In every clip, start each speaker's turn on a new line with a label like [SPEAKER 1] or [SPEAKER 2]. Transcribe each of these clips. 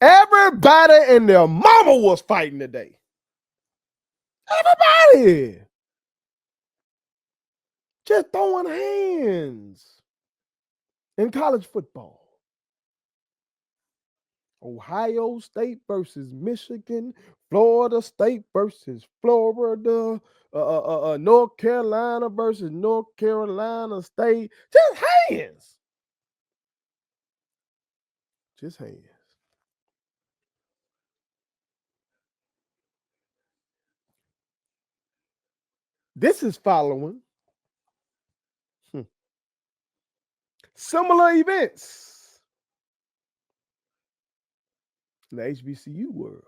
[SPEAKER 1] Everybody and their mama was fighting today. Everybody. Just throwing hands in college football. Ohio State versus Michigan, Florida State versus Florida, North Carolina versus North Carolina State. Just hands. Just hands. This is following similar events in the HBCU world.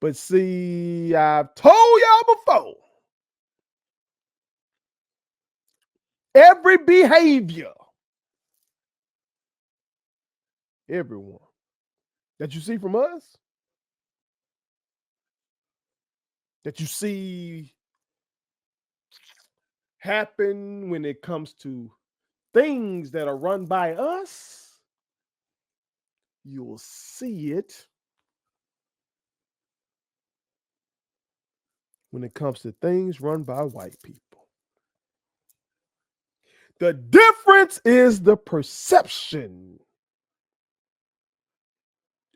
[SPEAKER 1] But see, I've told y'all before, every behavior, everyone that you see from us, that you see happen when it comes to things that are run by us, you'll see it when it comes to things run by white people. The difference is the perception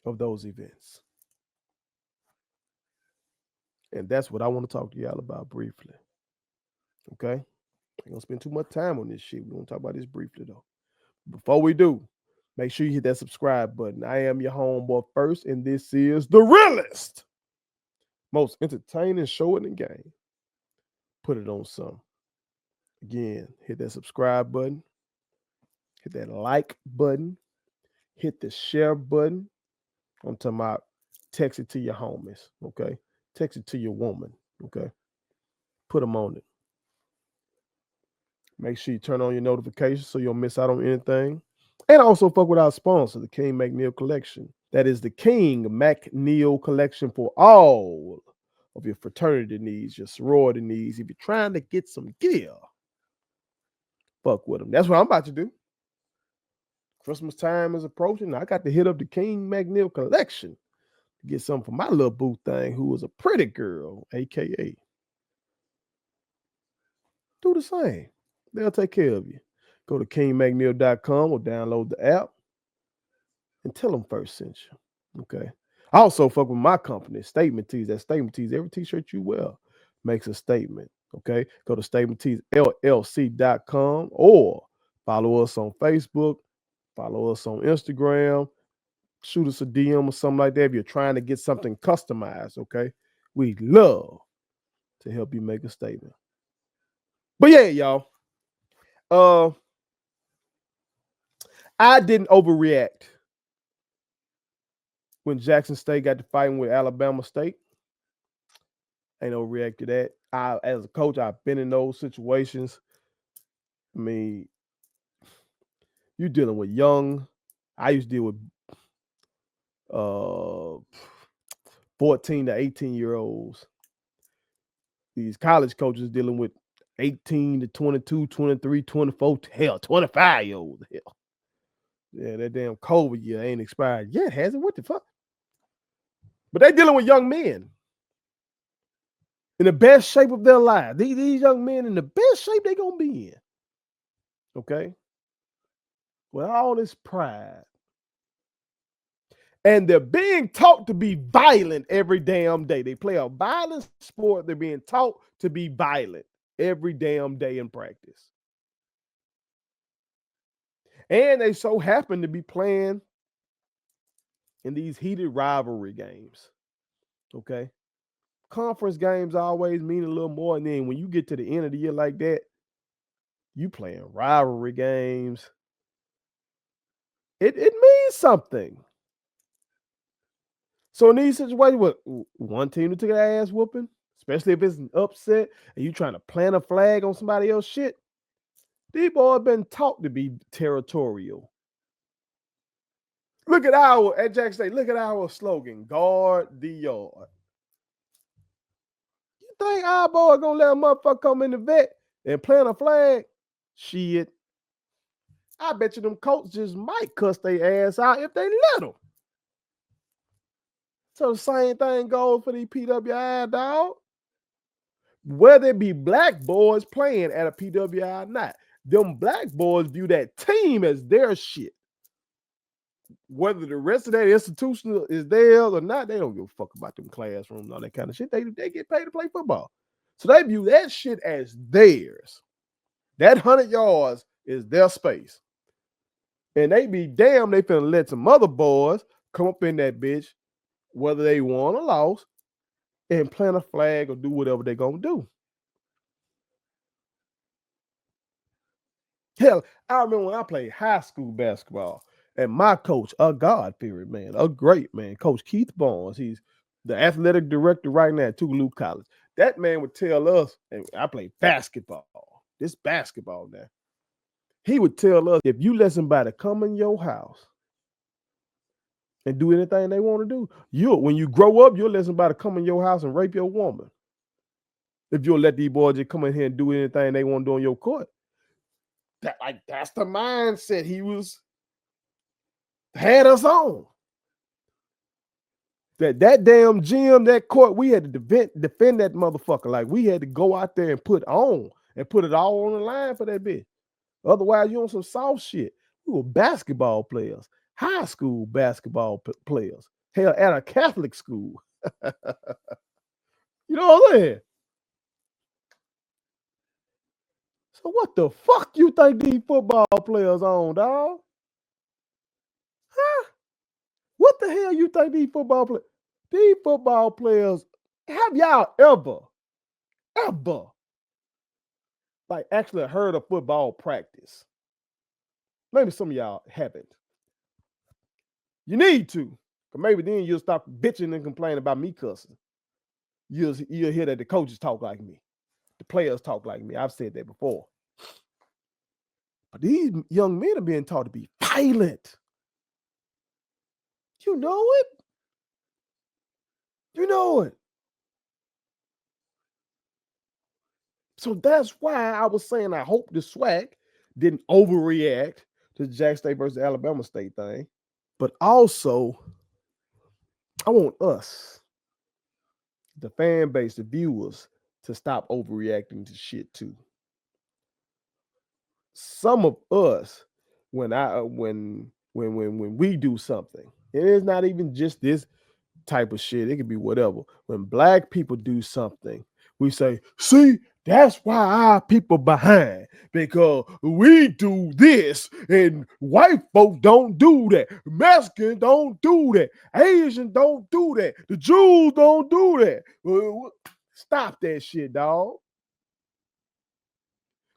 [SPEAKER 1] of those events. And that's what I want to talk to y'all about briefly. Okay? I'm going to spend too much time on this shit. We're going to talk about this briefly, though. Before we do, make sure you hit that subscribe button. I am your homeboy first, and this is the realest, most entertaining show in the game. Put it on some. Again, hit that subscribe button, hit that like button, hit the share button. I'm talking about text it to your homies, okay? Text it to your woman, okay? Put them on it. Make sure you turn on your notifications so you don't miss out on anything. And also fuck with our sponsor, the King McNeil Collection. That is the King McNeil Collection for all of your fraternity needs, your sorority needs. If you're trying to get some gear, fuck with them. That's what I'm about to do. Christmas time is approaching. I got to hit up the King McNeil Collection to get something for my little boo thing, who is a pretty girl, aka. Do the same. They'll take care of you. Go to kingmcneil.com or download the app and tell them first sent you. Okay. I also fuck with my company, Statement Tees. That Statement Tees, every t-shirt you wear makes a statement. Okay. Go to statementteesllc.com or follow us on Facebook, follow us on Instagram, shoot us a DM or something like that if you're trying to get something customized. Okay. We'd love to help you make a statement. But yeah, y'all. I didn't overreact when Jackson State got to fighting with Alabama State. Ain't overreact to that. As a coach, I've been in those situations. I mean, you're dealing with young. I used to deal with 14 to 18-year-olds. These college coaches dealing with 18 to 22, 23, 24, hell, 25-year-olds. Hell. Yeah, that damn COVID year ain't expired yet, has it? What the fuck? But they dealing with young men in the best shape of their lives. These young men in the best shape they gonna be in. Okay? With all this pride. And they're being taught to be violent every damn day. They play a violent sport. They're being taught to be violent every damn day in practice. And they so happen to be playing in these heated rivalry games. Okay? Conference games always mean a little more. And then when you get to the end of the year like that, you playing rivalry games. It means something. So in these situations, what one team that took an ass whooping, especially if it's an upset and you trying to plant a flag on somebody else's shit, these boys been taught to be territorial. Look at Jackson State, look at our slogan, guard the yard. You think our boy gonna let a motherfucker come in the vet and plant a flag, shit, I bet you them coaches might cuss their ass out if they let them. So the same thing goes for these PWI, dog. Whether it be black boys playing at a PWI or not, them black boys view that team as their shit. Whether the rest of that institution is theirs or not, they don't give a fuck about them classrooms and all that kind of shit. They get paid to play football. So they view that shit as theirs. That 100 yards is their space. And they be damn, they finna let some other boys come up in that bitch, whether they won or lost, and plant a flag or do whatever they gonna do. Hell, I remember when I played high school basketball, and my coach, a God-fearing man, a great man, Coach Keith Barnes, he's the athletic director right now at Tougaloo College. That man would tell us, and I played basketball, this basketball now. He would tell us, if you let somebody come in your house and do anything they want to do, when you grow up, you'll let somebody come in your house and rape your woman. If you'll let these boys just come in here and do anything they want to do on your court. That's the mindset he had us on. That damn gym, that court, we had to defend that motherfucker. Like, we had to go out there and put it all on the line for that bitch. Otherwise, you on some soft shit. We were basketball players, high school basketball players. Hell, at a Catholic school. You know what I'm saying? So what the fuck you think these football players on, dog? Huh? What the hell you think these football players, have y'all ever, like, actually heard of football practice? Maybe some of y'all haven't. You need to. Maybe then you'll stop bitching and complaining about me cussing. You'll hear that the coaches talk like me. The players talk like me. I've said that before. But these young men are being taught to be violent. You know it. You know it. So that's why I was saying I hope the SWAC didn't overreact to the Jackson State versus Alabama State thing. But also, I want us, the fan base, the viewers, to stop overreacting to shit too. Some of us, when we do something, and it's not even just this type of shit, it could be whatever. When black people do something, we say, see, that's why our people behind, because we do this and white folk don't do that. Mexicans don't do that. Asians don't do that. The Jews don't do that. Stop that shit, dog.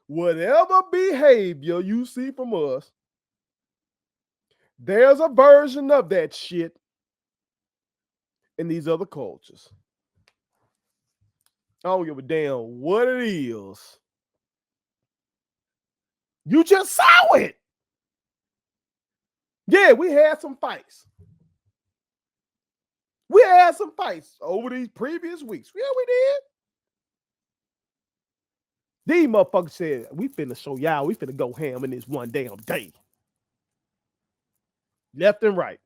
[SPEAKER 1] Whatever behavior you see from us, there's a version of that shit in these other cultures. I don't give a damn what it is. You just saw it. Yeah, we had some fights. We had some fights over these previous weeks. Yeah, we did. These motherfuckers said, we finna show y'all, we finna go ham in this one damn day. Left and right.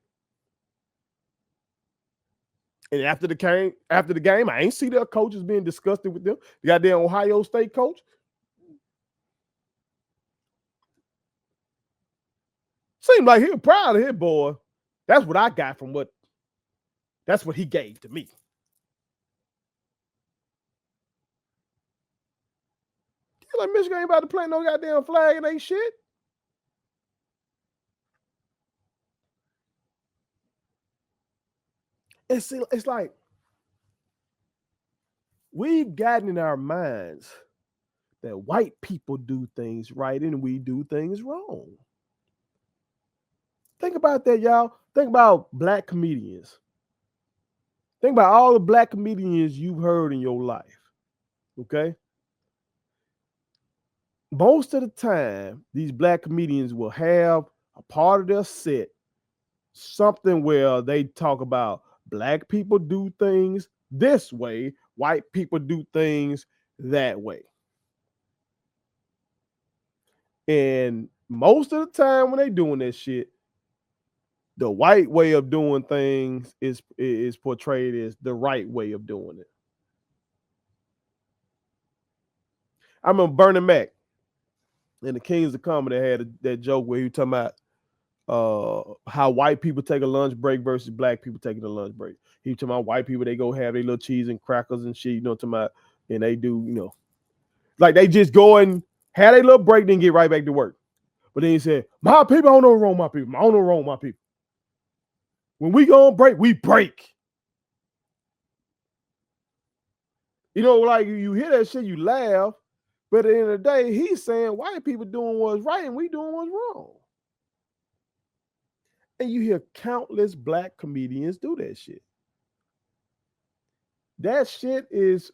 [SPEAKER 1] And after the game, I ain't see their coaches being disgusted with them. The goddamn Ohio State coach. Seemed like he was proud of his boy. That's what I got from that's what he gave to me. He's like, Michigan ain't about to plant no goddamn flag and ain't shit. It's like we've gotten in our minds that white people do things right and we do things wrong. Think about that, y'all. Think about black comedians. Think about all the black comedians you've heard in your life. Okay? Most of the time, these black comedians will have a part of their set, something where they talk about black people do things this way, white people do things that way. And most of the time when they doing that shit, the white way of doing things is portrayed as the right way of doing it. I remember Bernie Mac in the Kings of Comedy had that joke where he was talking about how white people take a lunch break versus black people taking a lunch break. He was talking about white people, they go have their little cheese and crackers and shit, talking about, and they do, like they just go and have their little break, then get right back to work. But then he said, my people, I don't know wrong, my people. I don't know wrong, my people. When we go on break, we break. Like you hear that shit, you laugh. But at the end of the day, he's saying white people doing what's right and we doing what's wrong. And you hear countless black comedians do that shit. That shit is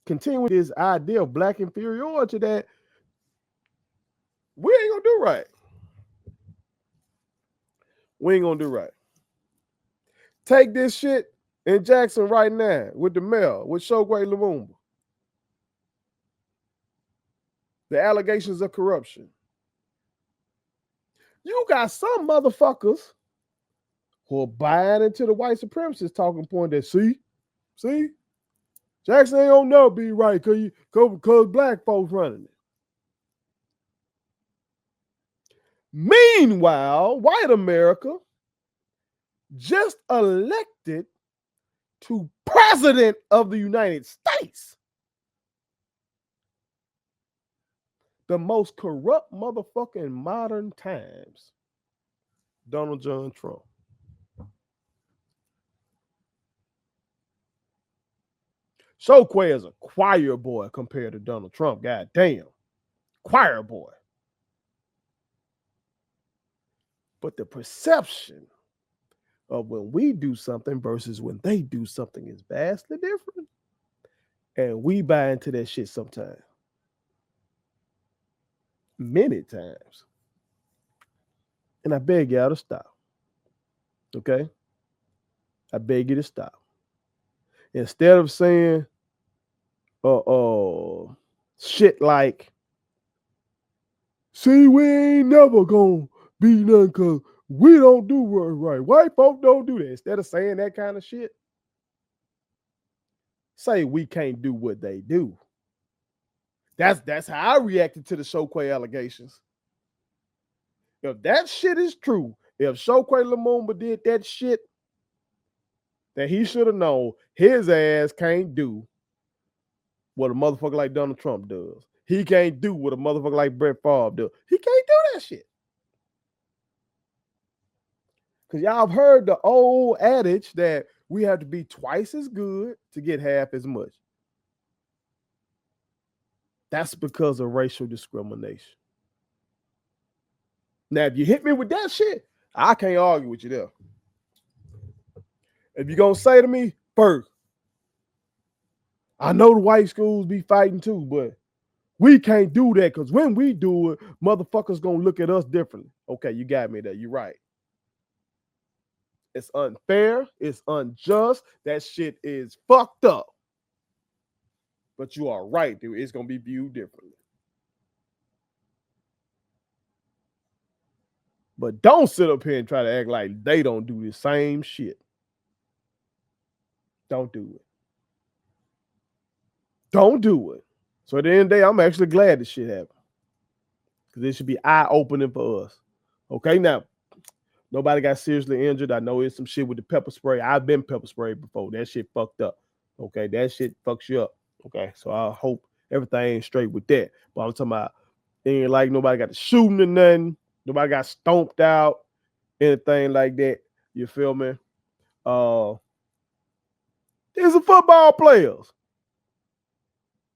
[SPEAKER 1] continuing this idea of black inferiority that we ain't gonna do right. We ain't gonna do right. Take this shit in Jackson right now with the mayor, with Chokwe Lumumba. The allegations of corruption. You got some motherfuckers who are buying into the white supremacist talking point that see, Jackson ain't gonna never be right because black folks running it. Meanwhile, white America just elected to president of the United States. The most corrupt motherfucker in modern times, Donald John Trump. Chokwe is a choir boy compared to Donald Trump. God damn. Choir boy. But the perception of when we do something versus when they do something is vastly different. And we buy into that shit sometimes. Many times. And I beg y'all to stop. Okay? I beg you to stop. Instead of saying shit like, see, we ain't never gonna be nothing because we don't do what's right. White folk don't do that. Instead of saying that kind of shit, say we can't do what they do. That's how I reacted to the Chokwe allegations. If that shit is true, if Chokwe Lumumba did that shit that he should have known, his ass can't do what a motherfucker like Donald Trump does. He can't do what a motherfucker like Brett Favre does. He can't do that shit. Because y'all have heard the old adage that we have to be twice as good to get half as much. That's because of racial discrimination. Now, if you hit me with that shit, I can't argue with you there. If you're going to say to me, first, I know the white schools be fighting too, but we can't do that because when we do it, motherfuckers going to look at us differently. Okay, you got me there. You're right. It's unfair. It's unjust. That shit is fucked up. But you are right, dude. It's going to be viewed differently. But don't sit up here and try to act like they don't do the same shit. Don't do it. Don't do it. So at the end of the day, I'm actually glad this shit happened. Because it should be eye-opening for us. Okay, now, nobody got seriously injured. I know it's some shit with the pepper spray. I've been pepper sprayed before. That shit fucked up. Okay, that shit fucks you up. Okay, so I hope everything ain't straight with that. But I'm talking about, it ain't like nobody got the shooting or nothing. Nobody got stomped out, anything like that. You feel me? These are football players.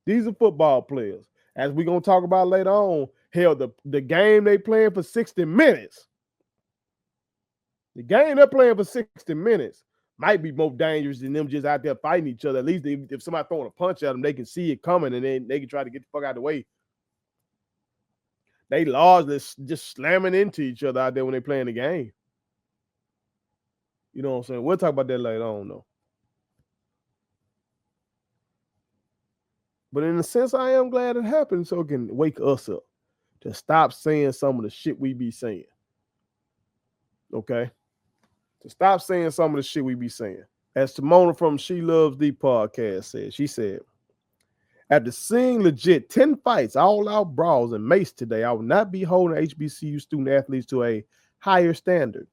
[SPEAKER 1] These are football players. As we're going to talk about later on, hell, the game they playing for 60 minutes. The game they're playing for 60 minutes might be more dangerous than them just out there fighting each other. At least if somebody throwing a punch at them, they can see it coming and then they can try to get the fuck out of the way. They largely just slamming into each other out there when they playing the game. You know what I'm saying? We'll talk about that later on, though. But in a sense, I am glad it happened so it can wake us up to stop saying some of the shit we be saying. Okay? To stop saying some of the shit we be saying. As Timona from She Loves the podcast said, she said, after seeing legit 10 fights, all out brawls, and mace today, I will not be holding HBCU student athletes to a higher standard.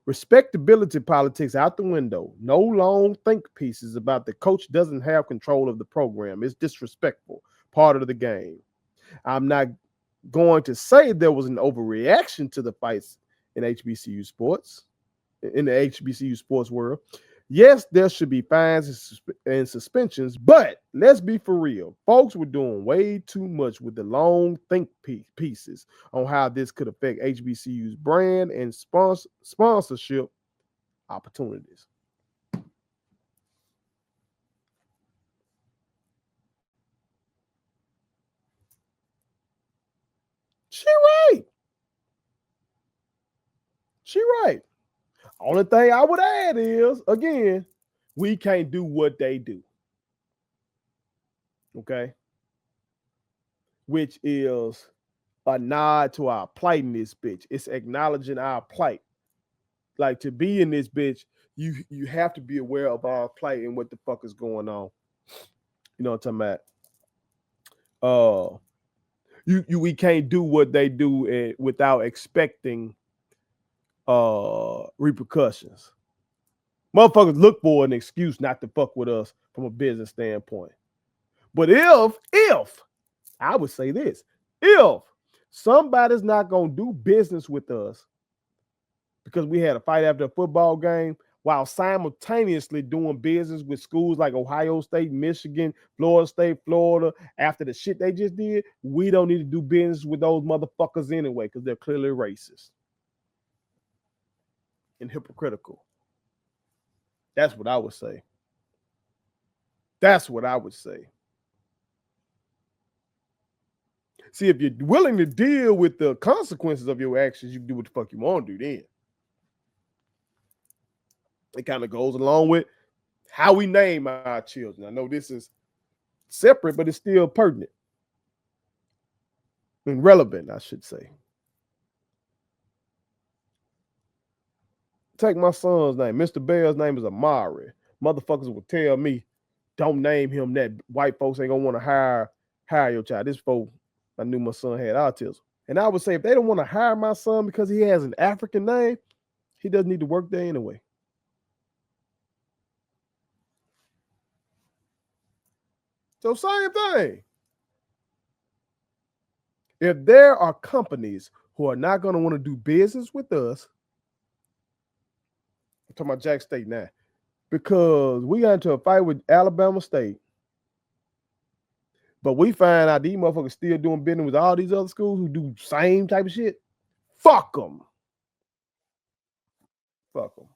[SPEAKER 1] Respectability politics out the window. No long think pieces about the coach doesn't have control of the program. It's disrespectful. Part of the game. I'm not going to say there was an overreaction to the fights in HBCU sports, in the HBCU sports world. Yes, there should be fines and suspensions, but let's be for real. Folks were doing way too much with the long think pieces on how this could affect HBCU's brand and sponsorship opportunities. She right. She right. Only thing I would add is, again, we can't do what they do. Okay? Which is a nod to our plight in this bitch. It's acknowledging our plight. Like, to be in this bitch, you have to be aware of our plight and what the fuck is going on. You know what I'm talking about? We can't do what they do without expecting repercussions. Motherfuckers look for an excuse not to fuck with us from a business standpoint. But if I would say this, if somebody's not gonna do business with us because we had a fight after a football game while simultaneously doing business with schools like Ohio State, Michigan, Florida State, Florida, after the shit they just did, we don't need to do business with those motherfuckers anyway because they're clearly racist and hypocritical. That's what I would say. That's what I would say. See, if you're willing to deal with the consequences of your actions, you can do what the fuck you want to do then. It kind of goes along with how we name our children. I know this is separate, but it's still pertinent and relevant, I should say. Take my son's name. Mr. Bell's name is Amari. Motherfuckers will tell me, don't name him that. White folks ain't gonna want to hire your child. This folk, I knew my son had autism. And I would say if they don't want to hire my son because he has an African name, he doesn't need to work there anyway. So same thing. If there are companies who are not going to want to do business with us, I'm talking about Jack State now, because we got into a fight with Alabama State, but we find out these motherfuckers still doing business with all these other schools who do same type of shit. Fuck them. Fuck them.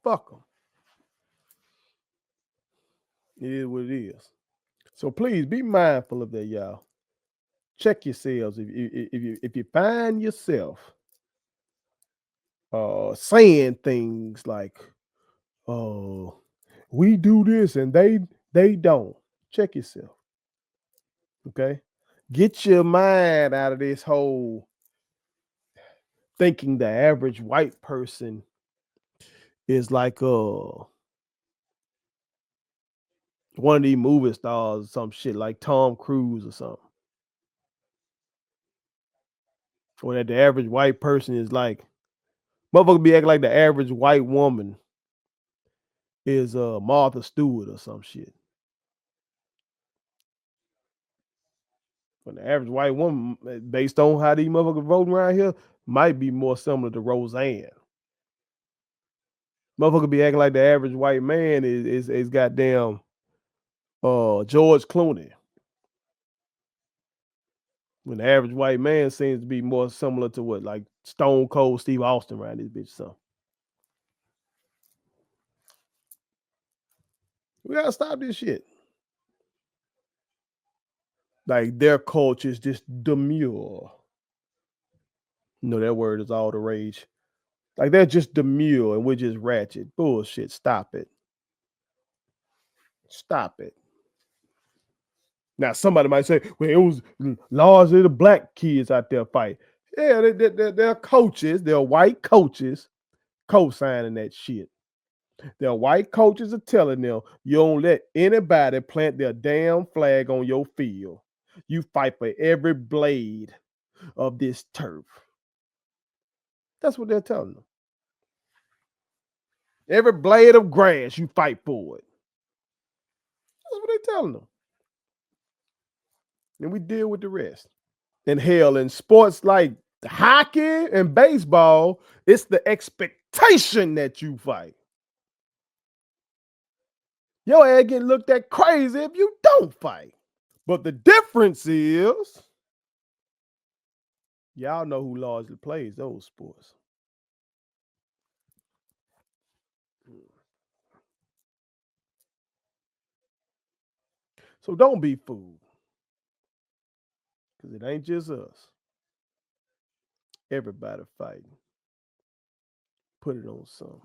[SPEAKER 1] Fuck them. It is what it is. So please be mindful of that, y'all. Check yourselves if you find yourself saying things like, "Oh, we do this and they don't." Check yourself. Okay. Get your mind out of this whole thinking the average white person is like one of these movie stars or some shit like Tom Cruise or something. Or that the average white person is like motherfucker be acting like the average white woman is Martha Stewart or some shit. When the average white woman, based on how these motherfuckers voting around here, might be more similar to Roseanne. Motherfucker be acting like the average white man is goddamn George Clooney. When the average white man seems to be more similar to what, like Stone Cold Steve Austin around this bitch. So we gotta stop this shit. Like their culture is just demure. No, that word is all the rage. Like they're just demure and we're just ratchet. Bullshit. Stop it. Stop it. Now somebody might say, well, it was largely the black kids out there fighting. Yeah, they're coaches, they're white coaches co-signing that shit. Their white coaches are telling them you don't let anybody plant their damn flag on your field. You fight for every blade of this turf. That's what they're telling them. Every blade of grass, you fight for it. That's what they're telling them. And we deal with the rest. And hell, in sports like hockey and baseball, it's the expectation that you fight. Your ass getting looked at crazy if you don't fight. But the difference is, y'all know who largely plays those sports. So don't be fooled. Because it ain't just us. Everybody fighting. Put it on something.